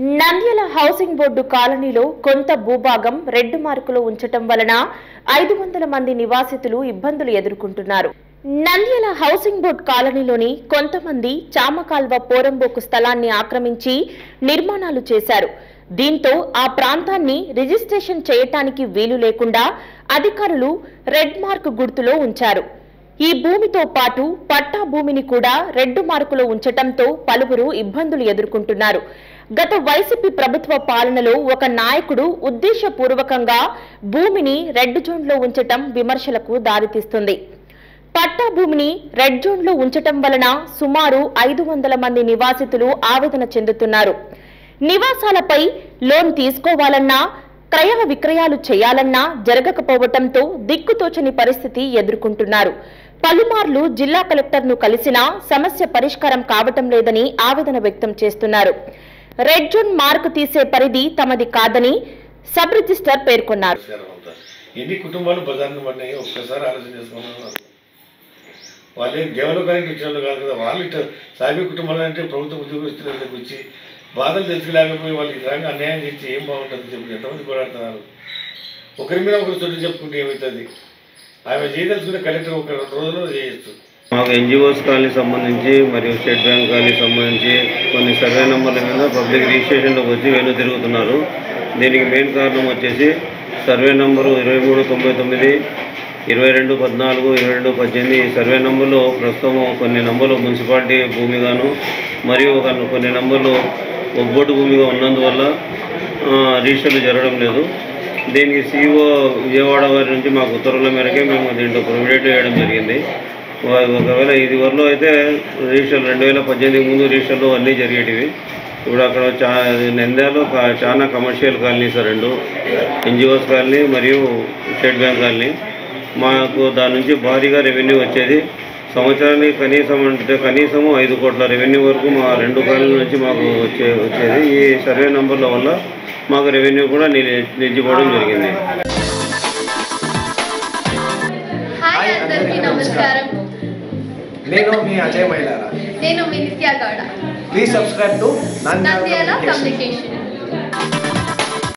Nandyal housing board కాలనీలో కొంత భూభాగం రెడ్ మార్కులో ఉంచటం వలన 500 మంది నివాసితులు ఇబ్బందులు ఎదుర్కొంటున్నారు. నంద్యాల హౌసింగ్ బోర్డు కాలనీలోని కొంతమంది చామకాల్వ పోరంబోకు స్థలాన్ని ఆక్రమించి నిర్మాణాలు చేశారు. దీంతో ఆ ప్రాంతాన్ని రిజిస్ట్రేషన్ చేయటానికి వీలు లేకుండా అధికారులు రెడ్ మార్క్ గుర్తులో ఉంచారు. ఈ భూమితో పాటు పట్టా భూమిని కూడా రెడ్ మార్కులో ఉంచటంతో పలువురు ఇబ్బందులు ఎదుర్కొంటున్నారు. గత వైసీపీ ప్రభుత్వ పాలనలో ఒక నాయకుడు ఉద్దేశపూర్వకంగా భూమిని రెడ్ జోన్లో ఉంచటం విమర్శలకు దారితీస్తుంది. పట్టా భూమిని రెడ్ జోన్లో ఉంచటం వలన సుమారు 500 మంది నివాసితులు ఆవేదన చెందుతున్నారు. నివాసాలపై లోన్ తీసుకోవాలన్నా క్రయ విక్రయాలు చేయాలన్నా జరగకపోవటంతో దిక్కుతోచని పరిస్థితి ఎదుర్కొంటున్నారు. పలుమార్లు జిల్లా కలెక్టర్ను కలిసినా సమస్య పరిష్కారం కావటం లేదని ఆవేదన వ్యక్తం చేస్తున్నారు. రెడ్ జోన్ మార్కు తీసే పరిధి తమది కాదని సబ్ రిజిస్టర్ పేర్కొన్నారు. ఎన్ని కుటుంబాలు బజార్ను పడినాయి ఒక్కసారి ఆలోచన చేసుకున్నారు. వాళ్ళే దేవలోకానికి వచ్చిన కాదు కదా. వాళ్ళు ఇట్లా సాగి కుటుంబాలు అంటే ప్రభుత్వ ఉద్యోగస్తులకు వచ్చి బాధలు తెలుసుకోలేకపోయి వాళ్ళు ఇలాంటి అన్యాయం చేసి ఏం బాగుంటుంది చెప్పి ఎంతమంది పోరాడుతున్నారు. ఒకరి మీద ఒకరు చోటు చెప్పుకుంటే ఏమవుతుంది? ఆమె చేయదలుచుకునే కలెక్టర్ ఒక 2 రోజుల్లో చేయొచ్చు. మాకు ఎన్జిఓస్ కాలనీ సంబంధించి మరియు స్టేట్ బ్యాంక్ కాలనీ సంబంధించి కొన్ని సర్వే నెంబర్ల మీద పబ్లిక్ రిజిస్ట్రేషన్లోకి వచ్చి వెను తిరుగుతున్నారు. దీనికి మెయిన్ కారణం వచ్చేసి సర్వే నెంబరు 2399, 2214, 2218 ఈ సర్వే నెంబర్లో ప్రస్తుతం కొన్ని నెంబర్లు మున్సిపాలిటీ భూమిగాను మరియు కొన్ని నెంబర్లు ఒక బోర్డు భూమిగా ఉన్నందువల్ల రిజిస్టర్లు జరగడం లేదు. దీనికి సిఇఓ విజయవాడ వారి నుంచి మాకు ఉత్తర్వుల మేరకే మేము దీంట్లో ప్రొవిడేట్ చేయడం జరిగింది. ఒకవేళ ఇది వరలో అయితే రిజిస్టర్లు 2018 ముందు రిజిస్టర్లు అన్నీ జరిగేటివి. ఇప్పుడు అక్కడ నంద్యాలలో చాలా కమర్షియల్ కాలనీస్ 2 ఎన్జిఓస్ కాలనీ మరియు స్టేట్ బ్యాంక్ కాలనీ. మాకు దాని నుంచి భారీగా రెవెన్యూ వచ్చేది. సంవత్సరానికి కనీసము 5 కోట్ల రెవెన్యూ వరకు మా 2 కాలనీల నుంచి మాకు వచ్చేది. ఈ సర్వే నంబర్ల వల్ల మాకు రెవెన్యూ కూడా నిలిచిపోవడం జరిగింది. నమస్కారం, నేను మీ అజయ్ మైలారా. నేను మీ Nitya Gowda. Please subscribe to Nandyal communication.